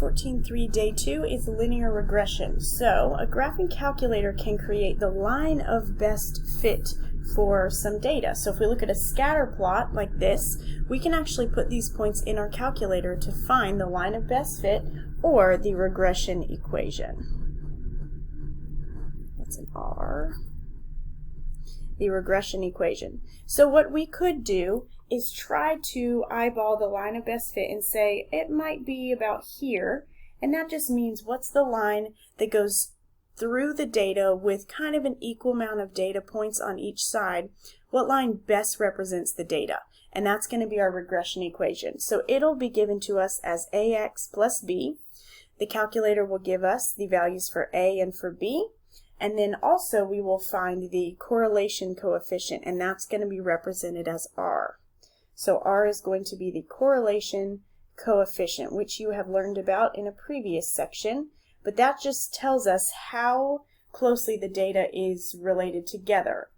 14.3 Day 2 is linear regression. So a graphing calculator can create the line of best fit for some data. So if we look at a scatter plot like this, we can actually put these points in our calculator to find the line of best fit or the regression equation. That's an R. The regression equation. So what we could do is try to eyeball the line of best fit and say it might be about here, and that just means what's the line that goes through the data with kind of an equal amount of data points on each side. What line best represents the data? And that's going to be our regression equation. So it'll be given to us as AX plus B. The calculator will give us the values for A and for B. And then also we will find the correlation coefficient, and that's going to be represented as R. So R is going to be the correlation coefficient, which you have learned about in a previous section, but that just tells us how closely the data is related together.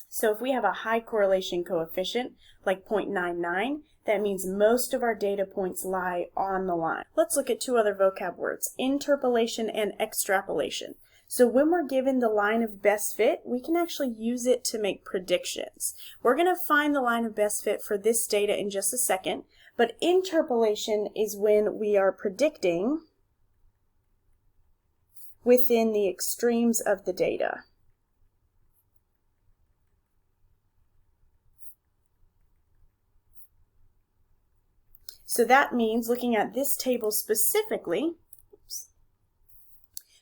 So if we have a high correlation coefficient, like 0.99, that means most of our data points lie on the line. Let's look at two other vocab words, interpolation and extrapolation. So when we're given the line of best fit, we can actually use it to make predictions. We're going to find the line of best fit for this data in just a second, but interpolation is when we are predicting within the extremes of the data. So that means, looking at this table specifically,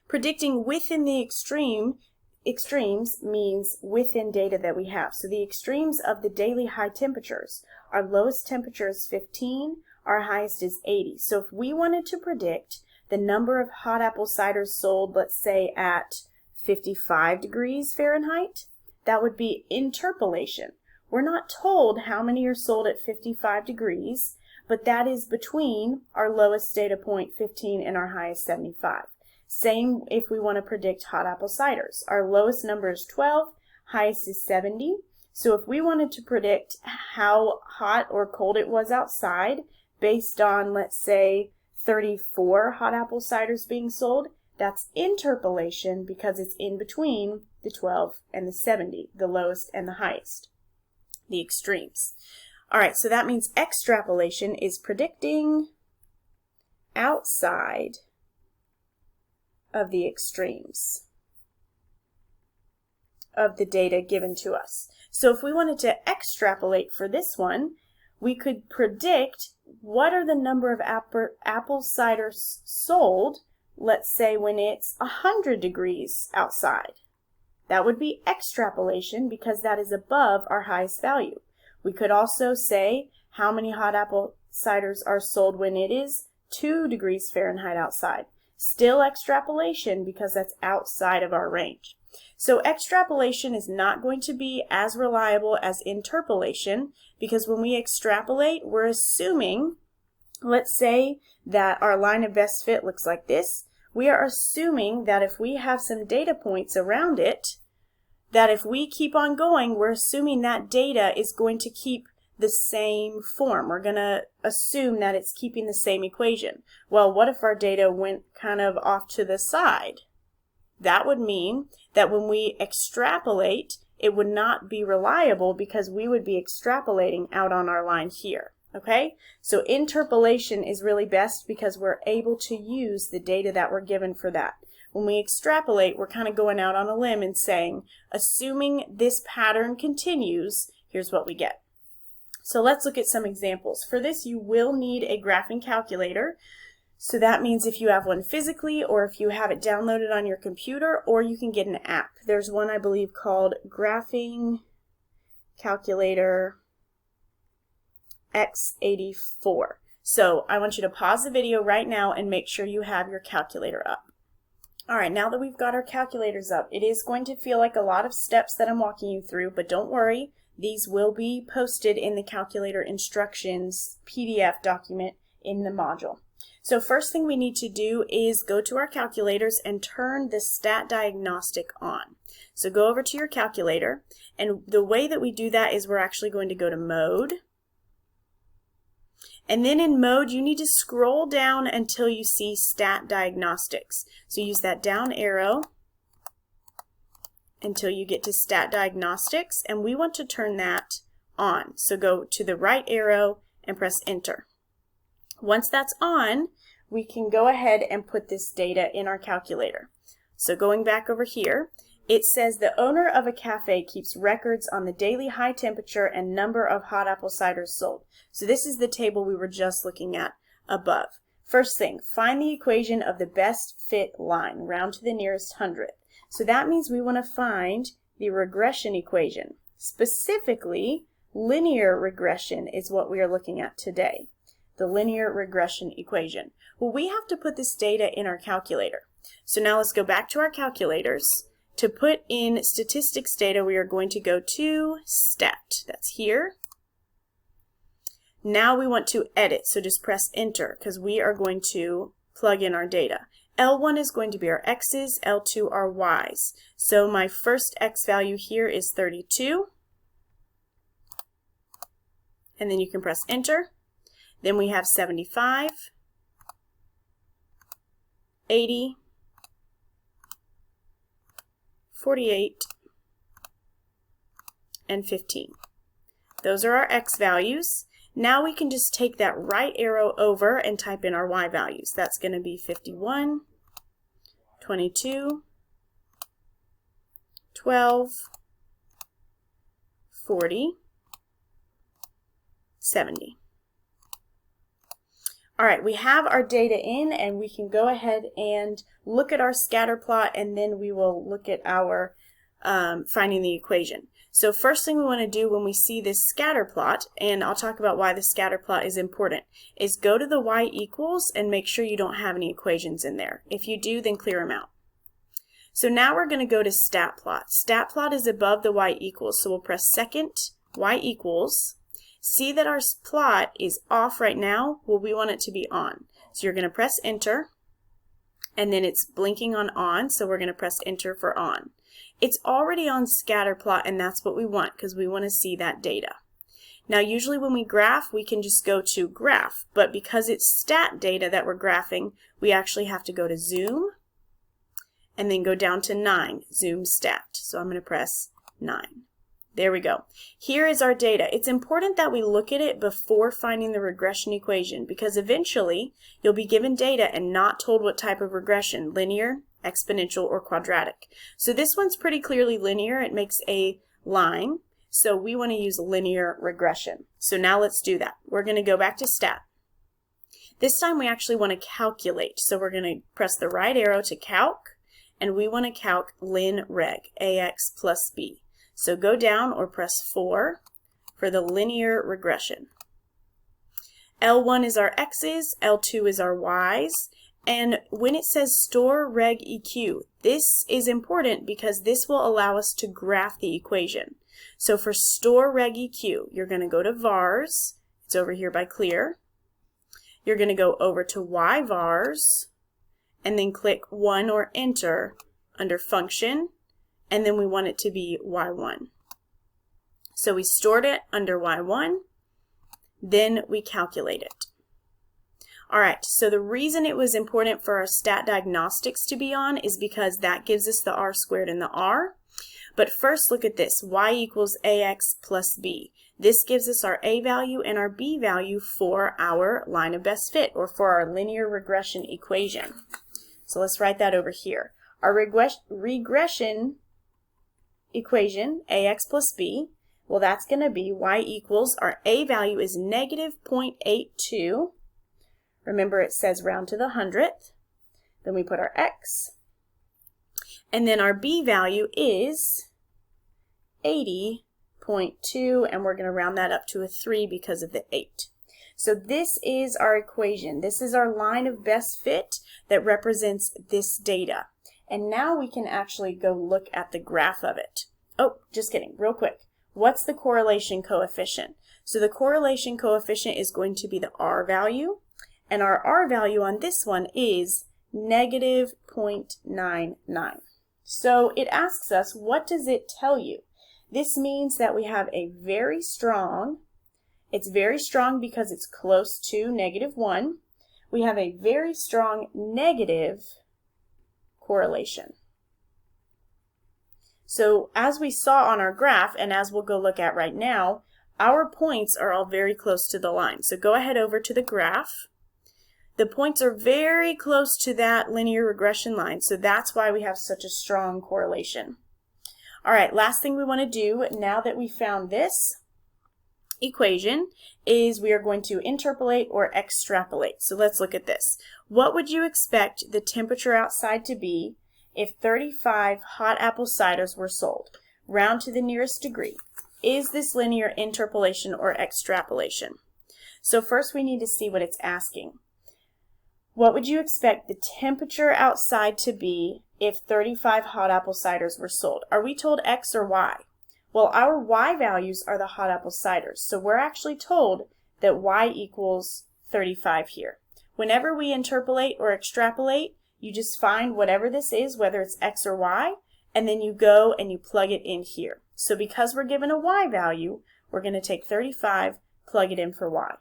predicting within the extremes means within data that we have. So the extremes of the daily high temperatures, our lowest temperature is 15, our highest is 80. So if we wanted to predict the number of hot apple ciders sold, let's say at 55 degrees Fahrenheit, that would be interpolation. We're not told how many are sold at 55 degrees, but that is between our lowest data point 15 and our highest 75. Same if we want to predict hot apple ciders. Our lowest number is 12, highest is 70. So if we wanted to predict how hot or cold it was outside based on, let's say, 34 hot apple ciders being sold, that's interpolation because it's in between the 12 and the 70, the lowest and the highest, the extremes. All right, so that means extrapolation is predicting outside of the extremes of the data given to us. So if we wanted to extrapolate for this one, we could predict what are the number of apple ciders sold, let's say when it's 100 degrees outside. That would be extrapolation because that is above our highest value. We could also say how many hot apple ciders are sold when it is 2 degrees Fahrenheit outside. Still extrapolation because that's outside of our range. So extrapolation is not going to be as reliable as interpolation because when we extrapolate, we're assuming, let's say that our line of best fit looks like this. We are assuming that if we have some data points around it, that if we keep on going, we're assuming that data is going to keep the same form. We're going to assume that it's keeping the same equation. Well, what if our data went kind of off to the side? That would mean that when we extrapolate, it would not be reliable because we would be extrapolating out on our line here. Okay? So interpolation is really best because we're able to use the data that we're given for that. When we extrapolate, we're kind of going out on a limb and saying, assuming this pattern continues, here's what we get. So let's look at some examples. For this, you will need a graphing calculator. So that means if you have one physically or if you have it downloaded on your computer, or you can get an app. There's one, I believe, called Graphing Calculator X84. So I want you to pause the video right now and make sure you have your calculator up. All right, now that we've got our calculators up, it is going to feel like a lot of steps that I'm walking you through, but don't worry. These will be posted in the calculator instructions PDF document in the module. So first thing we need to do is go to our calculators and turn the stat diagnostic on. So go over to your calculator, and the way that we do that is we're actually going to go to mode, And then in mode, you need to scroll down until you see stat diagnostics. So use that down arrow until you get to stat diagnostics, and we want to turn that on. So go to the right arrow and press enter. Once that's on, we can go ahead and put this data in our calculator. So going back over here, it says the owner of a cafe keeps records on the daily high temperature and number of hot apple ciders sold. So this is the table we were just looking at above. First thing, find the equation of the best fit line, round to the nearest hundredth. So that means we want to find the regression equation. Specifically, linear regression is what we are looking at today. The linear regression equation. Well, we have to put this data in our calculator. So now let's go back to our calculators. To put in statistics data, we are going to go to stat. That's here. Now we want to edit, so just press enter because we are going to plug in our data. L1 is going to be our x's, L2 our y's. So my first x value here is 32. And then you can press enter. Then we have 75, 80, 48, and 15. Those are our x values. Now we can just take that right arrow over and type in our y values. That's going to be 51, 22, 12, 40, 70. All right, we have our data in, and we can go ahead and look at our scatter plot, and then we will look at our finding the equation. So first thing we want to do when we see this scatter plot, and I'll talk about why the scatter plot is important, is go to the y equals and make sure you don't have any equations in there. If you do, then clear them out. So now we're going to go to stat plot. Stat plot is above the y equals, so we'll press second y equals. See that our plot is off right now? Well, we want it to be on. So you're going to press enter, and then it's blinking on, so we're going to press enter for on. It's already on scatter plot, and that's what we want because we want to see that data. Now usually when we graph, we can just go to graph, but because it's stat data that we're graphing, we actually have to go to zoom, and then go down to 9, zoom stat. So I'm going to press 9. There we go. Here is our data. It's important that we look at it before finding the regression equation because eventually you'll be given data and not told what type of regression, linear, exponential, or quadratic. So this one's pretty clearly linear. It makes a line. So we want to use linear regression. So now let's do that. We're going to go back to stat. This time we actually want to calculate. So we're going to press the right arrow to calc, and we want to calc lin reg, ax plus b. So go down or press 4 for the linear regression. L1 is our x's, L2 is our y's, and when it says store reg eq, this is important because this will allow us to graph the equation. So for store reg eq, you're going to go to vars, it's over here by clear. You're going to go over to y vars, and then click 1 or enter under function, and then we want it to be y1. So we stored it under y1, then we calculate it. All right, so the reason it was important for our stat diagnostics to be on is because that gives us the r squared and the r. But first look at this, y equals ax plus b. This gives us our a value and our b value for our line of best fit, or for our linear regression equation. So let's write that over here. Our regression equation, ax plus b, well that's going to be y equals, our a value is negative 0.82. Remember it says round to the hundredth. Then we put our x. And then our b value is 80.2, and we're going to round that up to a 3 because of the 8. So this is our equation. This is our line of best fit that represents this data. And now we can actually go look at the graph of it. Oh, just kidding, real quick. What's the correlation coefficient? So the correlation coefficient is going to be the r value, and our r value on this one is negative 0.99. So it asks us, what does it tell you? This means that we have a very strong It's very strong because it's close to -1. We have a very strong negative correlation. So as we saw on our graph, and as we'll go look at right now, our points are all very close to the line. So go ahead over to the graph. The points are very close to that linear regression line, so that's why we have such a strong correlation. All right, last thing we want to do now that we found this equation is we are going to interpolate or extrapolate. So let's look at this. What would you expect the temperature outside to be if 35 hot apple ciders were sold? Round to the nearest degree. Is this linear interpolation or extrapolation? So first we need to see what it's asking. What would you expect the temperature outside to be if 35 hot apple ciders were sold? Are we told X or Y? Well, our Y values are the hot apple ciders, so we're actually told that Y equals 35 here. Whenever we interpolate or extrapolate, you just find whatever this is, whether it's X or Y, and then you go and you plug it in here. So because we're given a Y value, we're going to take 35, plug it in for Y.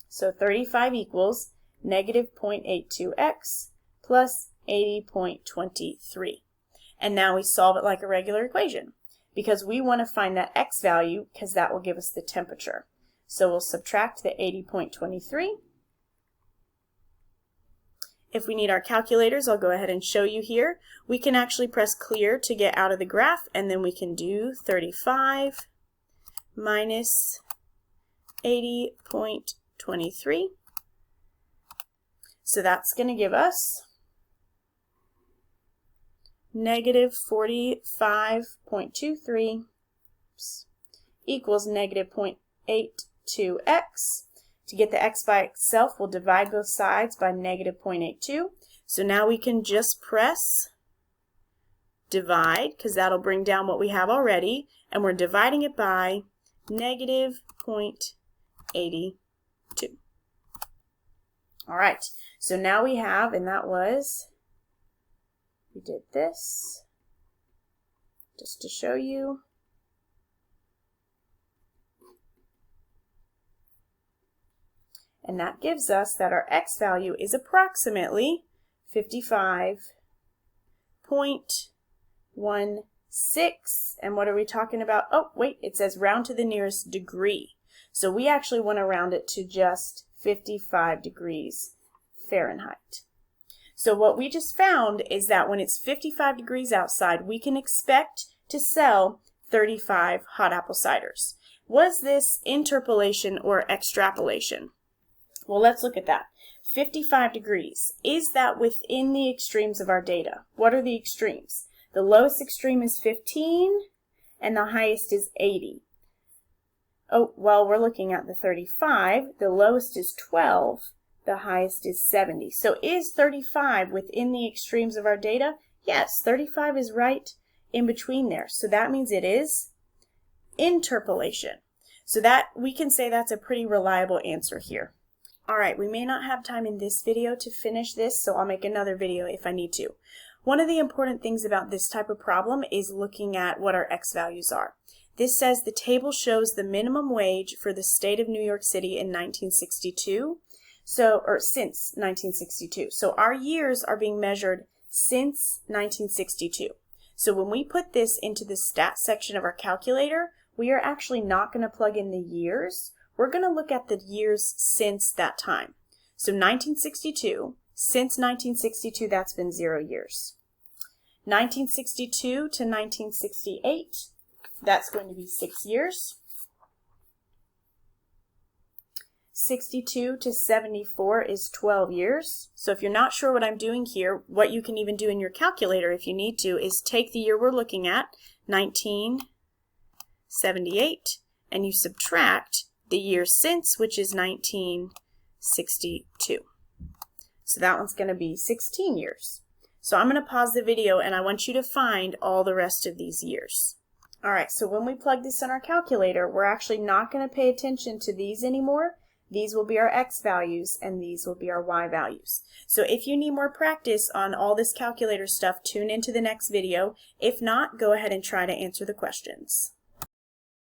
So 35 equals -0.82x plus 80.23. And now we solve it like a regular equation because we want to find that x value because that will give us the temperature. So we'll subtract the 80.23. If we need our calculators, I'll go ahead and show you here. We can actually press clear to get out of the graph, and then we can do 35 minus 80.23. So that's going to give us -45.23 equals -0.82x. To get the x by itself, we'll divide both sides by -0.82. So now we can just press divide, because that'll bring down what we have already, and we're dividing it by -0.82. All right, so now we have, and that was, we did this just to show you. And that gives us that our x value is approximately 55.16. And what are we talking about? Oh, wait, it says round to the nearest degree. So we actually want to round it to just 55 degrees Fahrenheit. So what we just found is that when it's 55 degrees outside, we can expect to sell 35 hot apple ciders. Was this interpolation or extrapolation? Well, let's look at that. 55 degrees. Is that within the extremes of our data? What are the extremes? The lowest extreme is 15 and the highest is 80. Oh, well, we're looking at the 35. The lowest is 12. The highest is 70. So is 35 within the extremes of our data? Yes, 35 is right in between there. So that means it is interpolation. So that we can say that's a pretty reliable answer here. All right, we may not have time in this video to finish this, so I'll make another video if I need to. One of the important things about this type of problem is looking at what our x values are. This says the table shows the minimum wage for the state of New York City in 1962, or since 1962. So our years are being measured since 1962. So when we put this into the stats section of our calculator, we are actually not going to plug in the years. We're going to look at the years since that time. So 1962, since 1962, that's been 0 years. 1962 to 1968, that's going to be 6 years. 62 to 74 is 12 years. So if you're not sure what I'm doing here, what you can even do in your calculator if you need to is take the year we're looking at, 1978, and you subtract the year since, which is 1962. So that one's going to be 16 years. So I'm going to pause the video and I want you to find all the rest of these years. All right, so when we plug this in our calculator, we're actually not going to pay attention to these anymore. These will be our x values and these will be our y values. So if you need more practice on all this calculator stuff, tune into the next video. If not, go ahead and try to answer the questions.